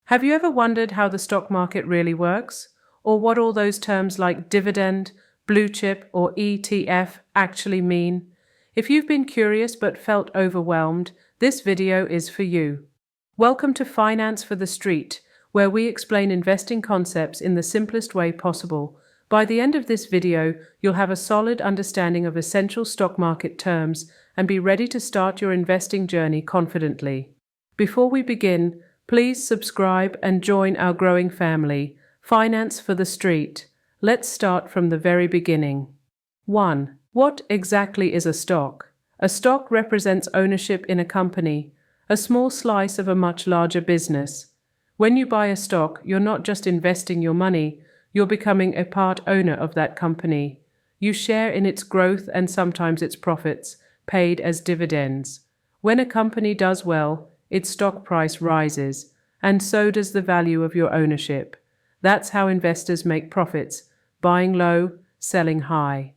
Have you ever wondered how the stock market really works? Or what all those terms like dividend, blue chip, or ETF actually mean? If you've been curious but felt overwhelmed, this video is for you. Welcome to Finance for the Street, where we explain investing concepts in the simplest way possible. By the end of this video, you'll have a solid understanding of essential stock market terms and be ready to start your investing journey confidently. Before we begin, please subscribe and join our growing family, Finance for the Street. Let's start from the very beginning. 1. What exactly is a stock? A stock represents ownership in a company, a small slice of a much larger business. When you buy a stock, you're not just investing your money, you're becoming a part owner of that company. You share in its growth and sometimes its profits, paid as dividends. When a company does well, its stock price rises, and so does the value of your ownership. That's how investors make profits, buying low, selling high.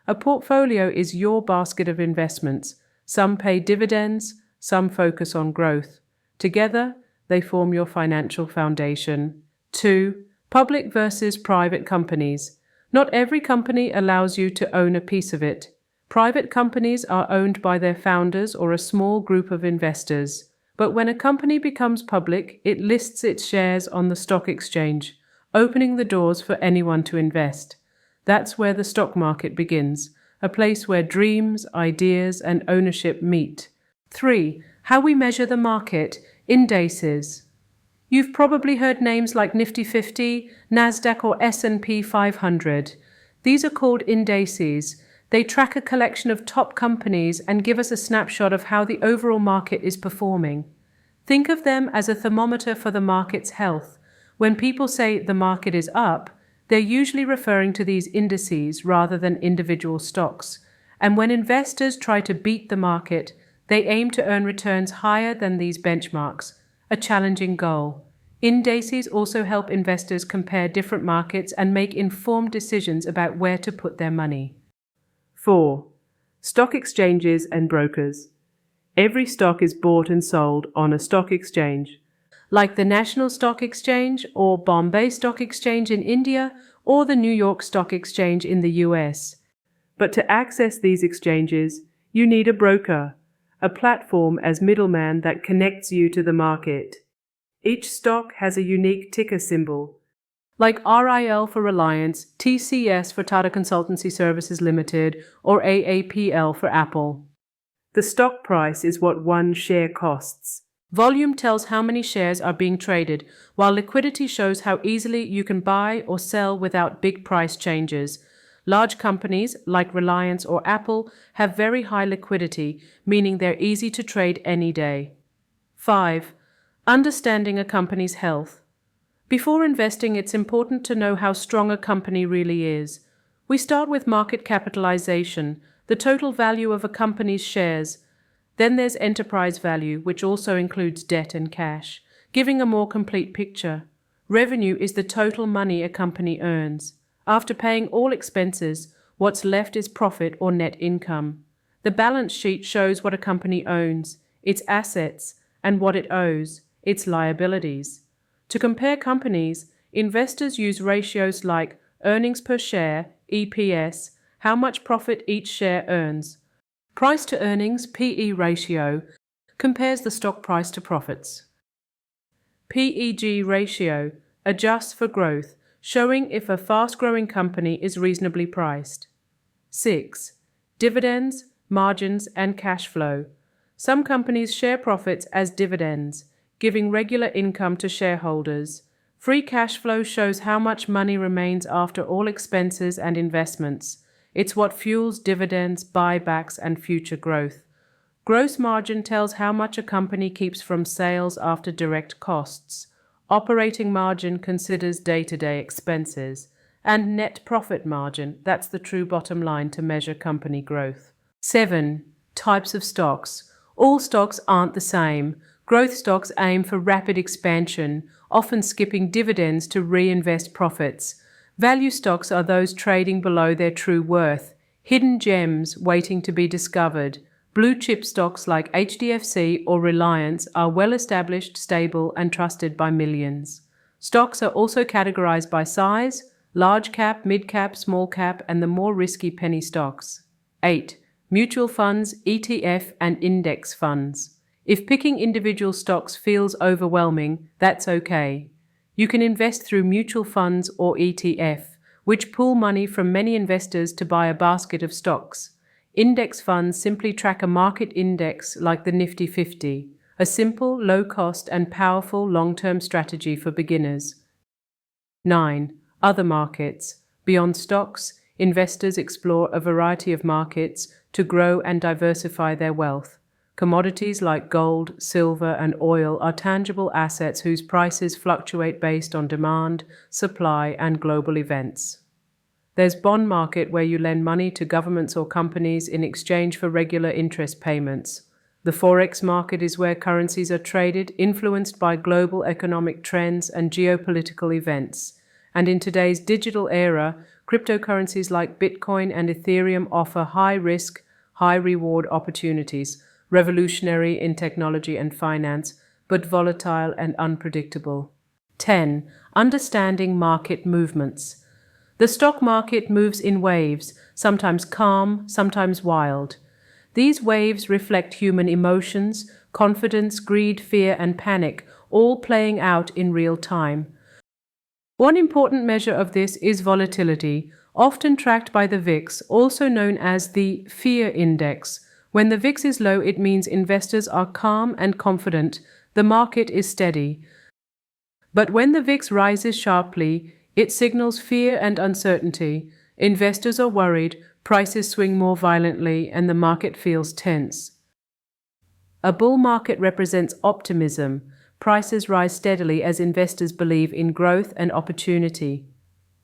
A portfolio is your basket of investments. Some pay dividends, some focus on growth. Together, they form your financial foundation. 2. Public versus private companies. Not every company allows you to own a piece of it. Private companies are owned by their founders or a small group of investors. But when a company becomes public, it lists its shares on the stock exchange, opening the doors for anyone to invest. That's where the stock market begins, a place where dreams, ideas, and ownership meet. 3. How we measure the market. Indices. You've probably heard names like Nifty 50, Nasdaq, or S&P 500. These are called indices. They track a collection of top companies and give us a snapshot of how the overall market is performing. Think of them as a thermometer for the market's health. When people say the market is up, they're usually referring to these indices rather than individual stocks. And when investors try to beat the market, they aim to earn returns higher than these benchmarks, a challenging goal. Indices also help investors compare different markets and make informed decisions about where to put their money. 4. Stock exchanges and brokers. Every stock is bought and sold on a stock exchange, like the National Stock Exchange or Bombay Stock Exchange in India or the New York Stock Exchange in the US. But to access these exchanges, you need a broker, a platform as middleman that connects you to the market. Each stock has a unique ticker symbol, like RIL for Reliance, TCS for Tata Consultancy Services Limited, or AAPL for Apple. The stock price is what one share costs. Volume tells how many shares are being traded, while liquidity shows how easily you can buy or sell without big price changes. Large companies, like Reliance or Apple, have very high liquidity, meaning they're easy to trade any day. 5. Understanding a company's health. Before investing, it's important to know how strong a company really is. We start with market capitalization, the total value of a company's shares. Then there's enterprise value, which also includes debt and cash, giving a more complete picture. Revenue is the total money a company earns. After paying all expenses, what's left is profit or net income. The balance sheet shows what a company owns, its assets, and what it owes, its liabilities. To compare companies, investors use ratios like earnings per share, EPS, how much profit each share earns. Price to earnings, PE ratio, compares the stock price to profits. PEG ratio adjusts for growth, showing if a fast-growing company is reasonably priced. 6. Dividends, margins, and cash flow. Some companies share profits as dividends, giving regular income to shareholders. Free cash flow shows how much money remains after all expenses and investments. It's what fuels dividends, buybacks, and future growth. Gross margin tells how much a company keeps from sales after direct costs. Operating margin considers day-to-day expenses. And net profit margin, that's the true bottom line to measure company growth. 7. Types of stocks. All stocks aren't the same. Growth stocks aim for rapid expansion, often skipping dividends to reinvest profits. Value stocks are those trading below their true worth, hidden gems waiting to be discovered. Blue chip stocks like HDFC or Reliance are well established, stable, and trusted by millions. Stocks are also categorized by size: large cap, mid cap, small cap, and the more risky penny stocks. 8. Mutual funds, ETF, and index funds. If picking individual stocks feels overwhelming, that's okay. You can invest through mutual funds or ETF, which pool money from many investors to buy a basket of stocks. Index funds simply track a market index like the Nifty 50, a simple, low-cost, and powerful long-term strategy for beginners. 9. Other markets. Beyond stocks, investors explore a variety of markets to grow and diversify their wealth. Commodities like gold, silver, and oil are tangible assets whose prices fluctuate based on demand, supply, and global events. There's bond market, where you lend money to governments or companies in exchange for regular interest payments. The forex market is where currencies are traded, influenced by global economic trends and geopolitical events. And in today's digital era, cryptocurrencies like Bitcoin and Ethereum offer high-risk, high-reward opportunities, revolutionary in technology and finance, but volatile and unpredictable. 10. Understanding market movements. The stock market moves in waves, sometimes calm, sometimes wild. These waves reflect human emotions, confidence, greed, fear, and panic, all playing out in real time. One important measure of this is volatility, often tracked by the VIX, also known as the fear index. When the VIX is low, it means investors are calm and confident, the market is steady. But when the VIX rises sharply, it signals fear and uncertainty. Investors are worried, prices swing more violently, and the market feels tense. A bull market represents optimism. Prices rise steadily as investors believe in growth and opportunity.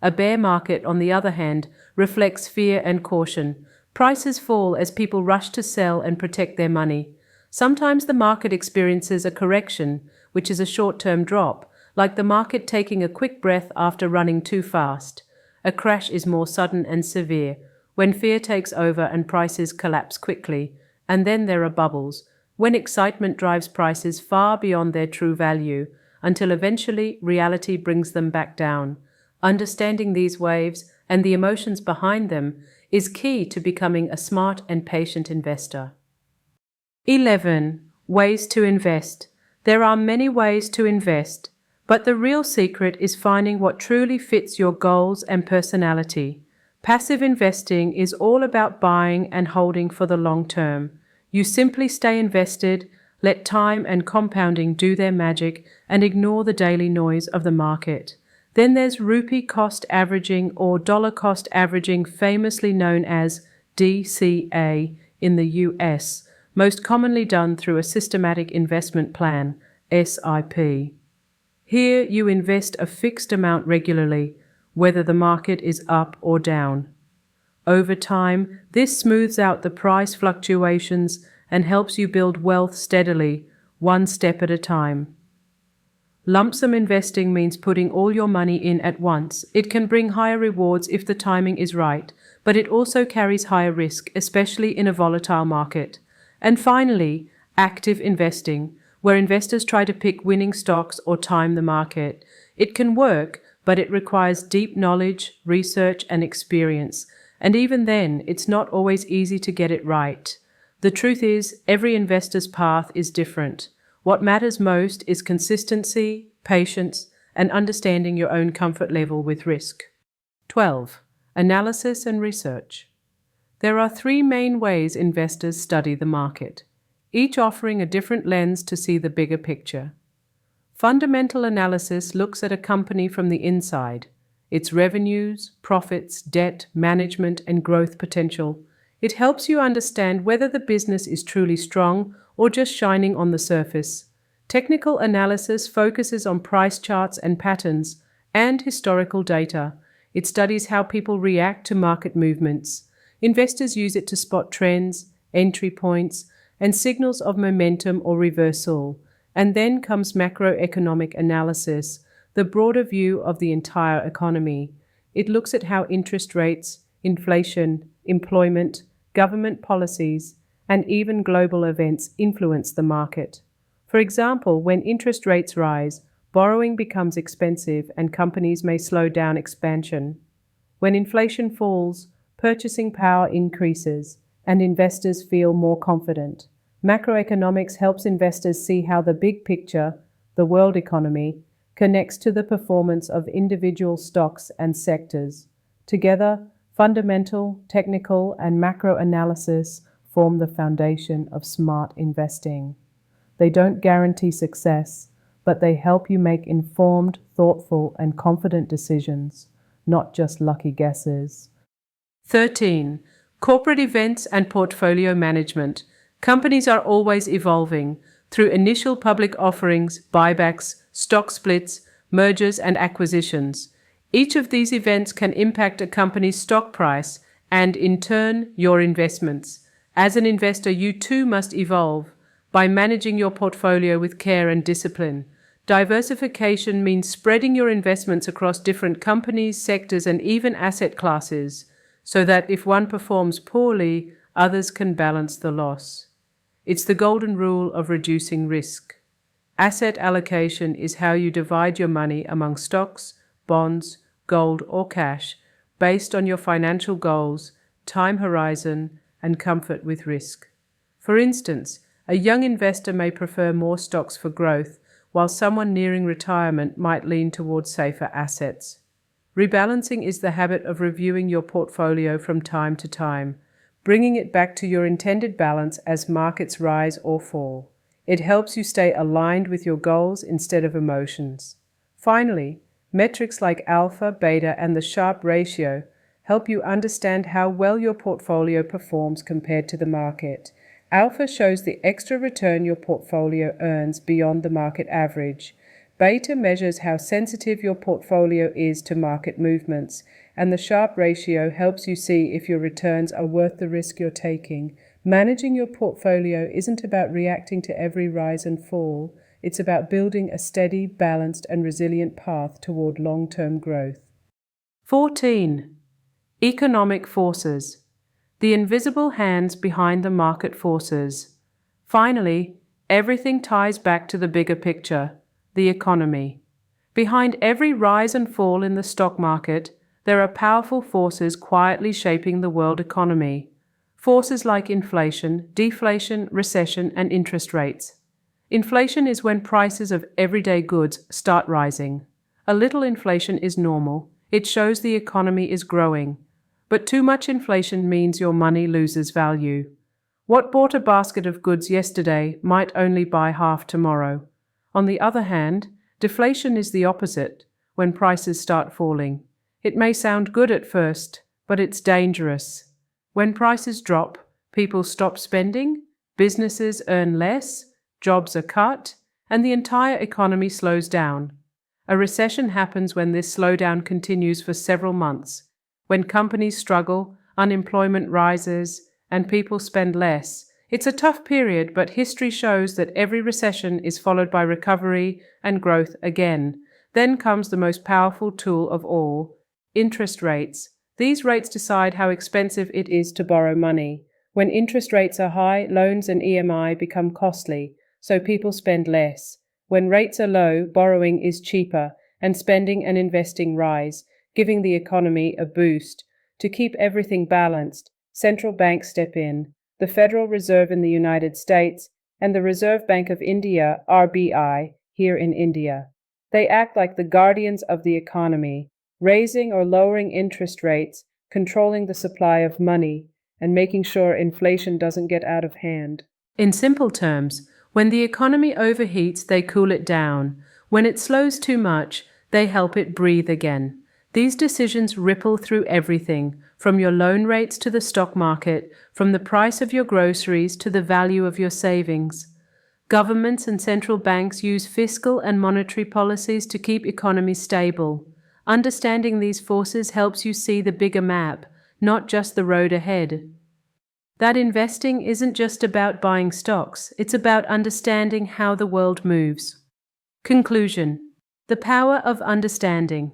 A bear market, on the other hand, reflects fear and caution. Prices fall as people rush to sell and protect their money. Sometimes the market experiences a correction, which is a short-term drop, like the market taking a quick breath after running too fast. A crash is more sudden and severe, when fear takes over and prices collapse quickly. And then there are bubbles, when excitement drives prices far beyond their true value, until eventually reality brings them back down. Understanding these waves and the emotions behind them is key to becoming a smart and patient investor. 11. Ways to invest. There are many ways to invest, but the real secret is finding what truly fits your goals and personality. Passive investing is all about buying and holding for the long term. You simply stay invested, let time and compounding do their magic, and ignore the daily noise of the market. Then there's rupee cost averaging or dollar cost averaging, famously known as DCA in the US, most commonly done through a systematic investment plan, SIP. Here you invest a fixed amount regularly, whether the market is up or down. Over time, this smooths out the price fluctuations and helps you build wealth steadily, one step at a time. Lump sum investing means putting all your money in at once. It can bring higher rewards if the timing is right, but it also carries higher risk, especially in a volatile market. And finally, active investing, where investors try to pick winning stocks or time the market. It can work, but it requires deep knowledge, research, and experience. And even then, it's not always easy to get it right. The truth is, every investor's path is different. What matters most is consistency, patience, and understanding your own comfort level with risk. 12. Analysis and research. There are three main ways investors study the market, each offering a different lens to see the bigger picture. Fundamental analysis looks at a company from the inside, its revenues, profits, debt, management, and growth potential. It helps you understand whether the business is truly strong or just shining on the surface. Technical analysis focuses on price charts and patterns and historical data. It studies how people react to market movements. Investors use it to spot trends, entry points, and signals of momentum or reversal. And then comes macroeconomic analysis, the broader view of the entire economy. It looks at how interest rates, inflation, employment, government policies, and even global events influence the market. For example, when interest rates rise, borrowing becomes expensive and companies may slow down expansion. When inflation falls, purchasing power increases and investors feel more confident. Macroeconomics helps investors see how the big picture, the world economy, connects to the performance of individual stocks and sectors. Together, fundamental, technical, and macro analysis form the foundation of smart investing. They don't guarantee success, but they help you make informed, thoughtful, and confident decisions, not just lucky guesses. 13. Corporate events and portfolio management. Companies are always evolving through initial public offerings, buybacks, stock splits, mergers, and acquisitions. Each of these events can impact a company's stock price and, in turn, your investments. As an investor, you too must evolve by managing your portfolio with care and discipline. Diversification means spreading your investments across different companies, sectors, and even asset classes, so that if one performs poorly, others can balance the loss. It's the golden rule of reducing risk. Asset allocation is how you divide your money among stocks, bonds, gold, or cash, based on your financial goals, time horizon, and comfort with risk. For instance, a young investor may prefer more stocks for growth, while someone nearing retirement might lean towards safer assets. Rebalancing is the habit of reviewing your portfolio from time to time, bringing it back to your intended balance as markets rise or fall. It helps you stay aligned with your goals instead of emotions. Finally, metrics like alpha, beta, and the Sharpe ratio help you understand how well your portfolio performs compared to the market. Alpha shows the extra return your portfolio earns beyond the market average. Beta measures how sensitive your portfolio is to market movements, and the Sharpe ratio helps you see if your returns are worth the risk you're taking. Managing your portfolio isn't about reacting to every rise and fall. It's about building a steady, balanced, and resilient path toward long-term growth. 14. Economic forces. The invisible hands behind the market forces. Finally, everything ties back to the bigger picture, the economy. Behind every rise and fall in the stock market, there are powerful forces quietly shaping the world economy. Forces like inflation, deflation, recession, and interest rates. Inflation is when prices of everyday goods start rising. A little inflation is normal. It shows the economy is growing. But too much inflation means your money loses value. What bought a basket of goods yesterday might only buy half tomorrow. On the other hand, deflation is the opposite, when prices start falling. It may sound good at first, but it's dangerous. When prices drop, people stop spending, businesses earn less, jobs are cut, and the entire economy slows down. A recession happens when this slowdown continues for several months. When companies struggle, unemployment rises, and people spend less. It's a tough period, but history shows that every recession is followed by recovery and growth again. Then comes the most powerful tool of all, interest rates. These rates decide how expensive it is to borrow money. When interest rates are high, loans and EMI become costly, so people spend less. When rates are low, borrowing is cheaper, and spending and investing rise, giving the economy a boost. To keep everything balanced, central banks step in. The Federal Reserve in the United States and the Reserve Bank of India, RBI, here in India. They act like the guardians of the economy, raising or lowering interest rates, controlling the supply of money, and making sure inflation doesn't get out of hand. In simple terms, when the economy overheats, they cool it down. When it slows too much, they help it breathe again. These decisions ripple through everything, from your loan rates to the stock market, from the price of your groceries to the value of your savings. Governments and central banks use fiscal and monetary policies to keep economies stable. Understanding these forces helps you see the bigger map, not just the road ahead. That investing isn't just about buying stocks, it's about understanding how the world moves. Conclusion: the power of understanding.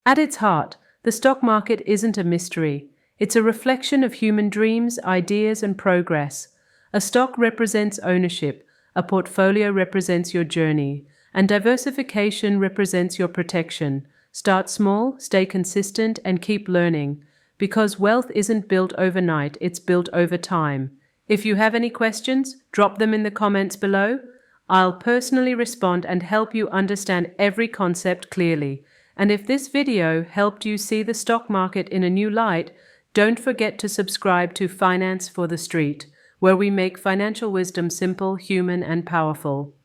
At its heart, the stock market isn't a mystery. It's a reflection of human dreams, ideas, and progress. A stock represents ownership, a portfolio represents your journey, and diversification represents your protection. Start small, stay consistent, and keep learning, because wealth isn't built overnight, it's built over time. If you have any questions, drop them in the comments below. I'll personally respond and help you understand every concept clearly. And if this video helped you see the stock market in a new light, don't forget to subscribe to Finance for the Street, where we make financial wisdom simple, human, and powerful.